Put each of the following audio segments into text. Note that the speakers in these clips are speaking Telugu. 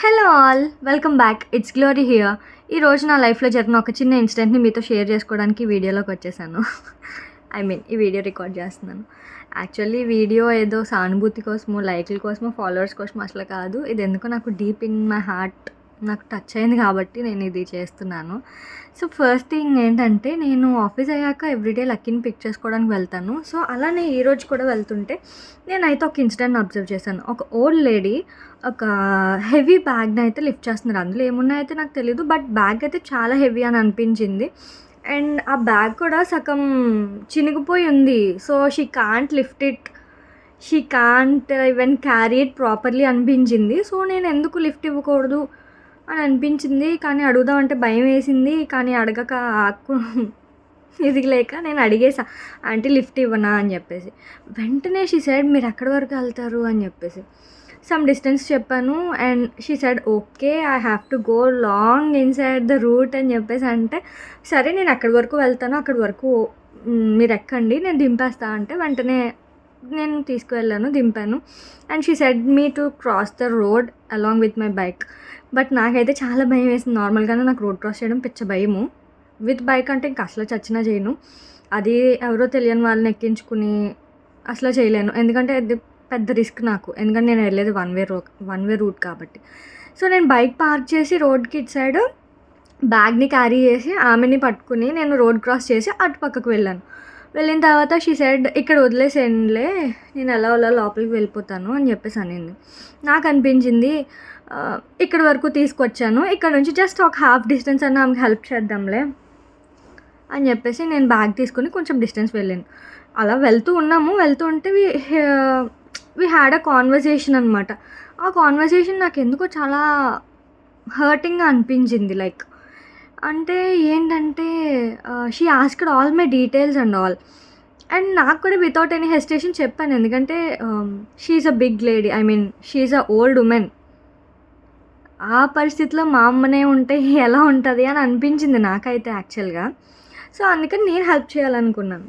Hello all, welcome back. It's glory here. ఈరోజు నా లైఫ్లో జరిగిన ఒక చిన్న ఇన్సిడెంట్ని మీతో షేర్ చేసుకోవడానికి వీడియోలోకి వచ్చేసాను. ఈ వీడియో రికార్డ్ చేస్తున్నాను. యాక్చువల్లీ వీడియో ఏదో సానుభూతి కోసమో, లైక్ల కోసమో, ఫాలోవర్స్ కోసమో అసలు కాదు. ఇది ఎందుకో నాకు డీప్ ఇన్ మై హార్ట్ నాకు టచ్ అయింది కాబట్టి నేను ఇది చేస్తున్నాను. సో ఫస్ట్ థింగ్ ఏంటంటే, నేను ఆఫీస్ అయ్యాక ఎవ్రీడే లక్కీని పిక్ చేసుకోవడానికి వెళ్తాను. సో అలానే ఈరోజు కూడా వెళ్తుంటే నేనైతే ఒక ఇన్సిడెంట్ అబ్జర్వ్ చేశాను. ఒక ఓల్డ్ లేడీ ఒక హెవీ బ్యాగ్ని అయితే లిఫ్ట్ చేస్తున్నారు. అందులో ఏమున్నాయైతే నాకు తెలీదు, బట్ బ్యాగ్ అయితే చాలా హెవీ అని అనిపించింది. అండ్ ఆ బ్యాగ్ కూడా సగం చినిగిపోయి ఉంది. So she can't lift it, she can't even carry it properly అనిపించింది. సో నేను ఎందుకు లిఫ్ట్ ఇవ్వకూడదు అని అనిపించింది. కానీ అడుగుదామంటే భయం వేసింది. కానీ అడగక ఇది లేక నేను అడిగేసా, ఆంటీ లిఫ్ట్ ఇవ్వనా అని చెప్పేసి. వెంటనే షీ సైడ్, మీరు ఎక్కడి వరకు వెళ్తారు అని చెప్పేసి సమ్ డిస్టెన్స్ చెప్పాను. And she side, okay I have to go long inside the route అని చెప్పేసి అంటే, సరే నేను ఎక్కడి వరకు వెళ్తాను అక్కడి వరకు మీరు ఎక్కండి, నేను దింపేస్తా అంటే వెంటనే నేను తీసుకువెళ్ళాను, దింపాను. And she said me to cross the road along with my bike. But నాకైతే చాలా భయం వేసింది. నార్మల్గానే నాకు రోడ్ క్రాస్ చేయడం పిచ్చ భయము. విత్ బైక్ అంటే ఇంకా అసలు చచ్చినా చేయను. అది ఎవరో తెలియని వాళ్ళని ఎక్కించుకుని అసలు చేయలేను, ఎందుకంటే అది పెద్ద రిస్క్ నాకు. ఎందుకంటే నేను వెళ్ళేది వన్ వే రూట్ కాబట్టి. సో నేను బైక్ పార్క్ చేసి రోడ్కి ఇటు సైడ్ బ్యాగ్ని క్యారీ చేసి ఆమెని పట్టుకుని నేను రోడ్ క్రాస్ చేసి అటు పక్కకు వెళ్ళాను. వెళ్ళిన తర్వాత షీ సైడ్, ఇక్కడ వదిలేసేయండిలే, నేను ఎలా లోపలికి వెళ్ళిపోతాను అని చెప్పేసి అనింది. నాకు అనిపించింది ఇక్కడ వరకు తీసుకొచ్చాను, ఇక్కడ నుంచి జస్ట్ ఒక హాఫ్ డిస్టెన్స్ అన్న ఆమెకి హెల్ప్ చేద్దాంలే అని చెప్పేసి నేను బ్యాగ్ తీసుకుని కొంచెం డిస్టెన్స్ వెళ్ళాను. అలా వెళ్తూ ఉంటే వి హ్యాడ్ అ కాన్వర్సేషన్ అనమాట. ఆ కాన్వర్సేషన్ నాకు ఎందుకో చాలా హర్టింగ్గా అనిపించింది. లైక్ అంటే ఏంటంటే, she asked all my details and all. And నాకు కూడా వితౌట్ ఎనీ హెసిటేషన్ చెప్పాను, ఎందుకంటే she is a big lady, she is a old woman. ఆ పరిస్థితిలో మా అమ్మనే ఉంటే ఎలా ఉంటుంది అని అనిపించింది నాకైతే యాక్చువల్గా. సో అందుకని నేను హెల్ప్ చేయాలనుకున్నాను.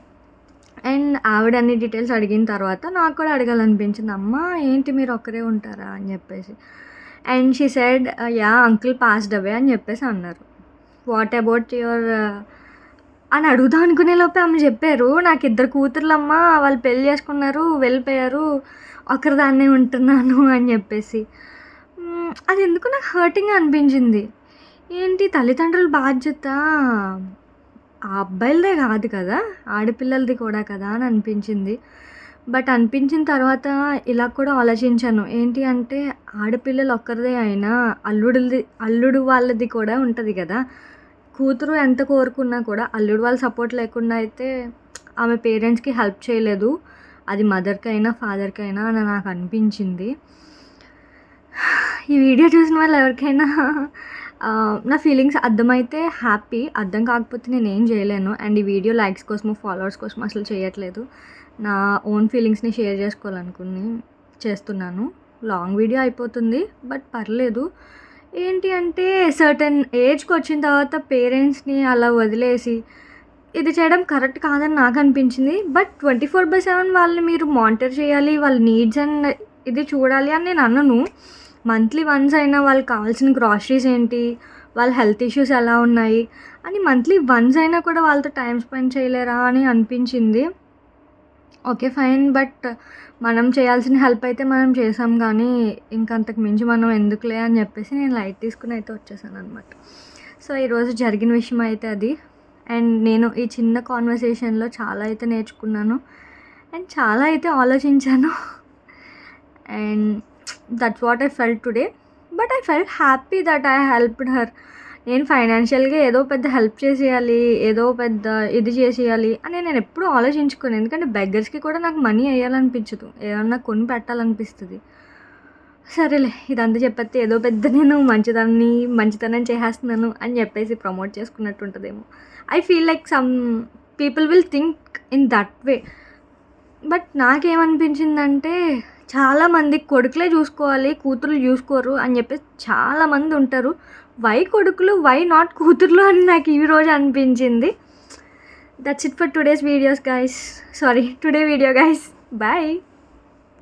అండ్ ఆవిడ అన్ని డీటెయిల్స్ అడిగిన తర్వాత నాకు కూడా అడగాలనిపించింది, అమ్మ ఏంటి మీరు ఒక్కరే ఉంటారా అని చెప్పేసి. And she said, yeah uncle passed away అని చెప్పేసి అన్నారు. వాట్ అబౌట్ యువర్ అని అడుగుదాం అనుకునే లోపే ఆమె చెప్పారు, నాకు 2 కూతుర్లమ్మ, వాళ్ళు పెళ్ళి చేసుకున్నారు, వెళ్ళిపోయారు, ఒకరిదాన్నే ఉంటున్నాను అని చెప్పేసి. అది ఎందుకు నాకు హర్టింగ్ అనిపించింది. ఏంటి తల్లిదండ్రుల బాధ్యత ఆ అబ్బాయిలదే కాదు కదా, ఆడపిల్లలది కూడా కదా అని అనిపించింది. బట్ అనిపించిన తర్వాత ఇలా కూడా ఆలోచించాను, ఏంటి అంటే ఆడపిల్లలు ఒక్కరిదే అయినా అల్లుడు వాళ్ళది కూడా ఉంటుంది కదా. కూతురు ఎంత కోరుకున్నా కూడా అల్లుడు వాళ్ళ సపోర్ట్ లేకుండా అయితే ఆమె పేరెంట్స్కి హెల్ప్ చేయలేదు, అది మదర్కి అయినా ఫాదర్కి అయినా అని నాకు అనిపించింది. ఈ వీడియో చూసిన వాళ్ళు ఎవరికైనా నా ఫీలింగ్స్ అర్థమైతే హ్యాపీ, అర్థం కాకపోతే నేను ఏం చేయలేను. అండ్ ఈ వీడియో లైక్స్ కోసమో ఫాలోవర్స్ కోసమో అసలు చేయట్లేదు, నా ఓన్ ఫీలింగ్స్ని షేర్ చేసుకోవాలనుకుని చేస్తున్నాను. లాంగ్ వీడియో అయిపోతుంది బట్ పర్లేదు. ఏంటి అంటే సర్టెన్ ఏజ్కి వచ్చిన తర్వాత పేరెంట్స్ని అలా వదిలేసి ఇది చేయడం కరెక్ట్ కాదని నాకు అనిపించింది. బట్ 24/7 వాళ్ళని మీరు మానిటర్ చేయాలి, వాళ్ళ నీడ్స్ అండ్ ఇది చూడాలి అని నేను అన్నను. మంత్లీ వన్స్ అయినా వాళ్ళకి కావాల్సిన గ్రాసరీస్ ఏంటి, వాళ్ళ హెల్త్ ఇష్యూస్ ఎలా ఉన్నాయి అని మంత్లీ వన్స్ అయినా కూడా వాళ్ళతో టైం స్పెండ్ చేయలేరా అని అనిపించింది. ఓకే ఫైన్, బట్ మనం చేయాల్సిన హెల్ప్ అయితే మనం చేసాం, కానీ ఇంకంతకు మించి మనం ఎందుకులే అని చెప్పేసి నేను లైట్ తీసుకుని అయితే వచ్చేసాను అనమాట. సో ఈరోజు జరిగిన విషయం అయితే అది. అండ్ నేను ఈ చిన్న కాన్వర్సేషన్లో చాలా అయితే నేర్చుకున్నాను అండ్ చాలా అయితే ఆలోచించాను. And that's what I felt today. But I felt happy that I helped her. నేను ఫైనాన్షియల్గా ఏదో పెద్ద హెల్ప్ చేసేయాలి, ఏదో పెద్ద ఇది చేసేయాలి అని నేను ఎప్పుడూ ఆలోచించుకోను. ఎందుకంటే బెగ్గర్స్కి కూడా నాకు మనీ వేయాలనిపించదు, ఏమన్నా కొని పెట్టాలనిపిస్తుంది. సరేలే, ఇదంతా చెప్పేస్తే ఏదో పెద్ద నేను మంచితనం చేసేస్తున్నాను అని చెప్పేసి ప్రమోట్ చేసుకున్నట్టు ఉంటుందేమో. I feel like some people will think in that way. But నాకేమనిపించిందంటే, చాలామంది కొడుకులే చూసుకోవాలి, కూతుర్లు చూసుకోరు అని చెప్పేసి చాలామంది ఉంటారు. వై కొడుకులు, వై నాట్ కూతుర్లు అని నాకు ఈ రోజు అనిపించింది. That's it for today video guys. Bye.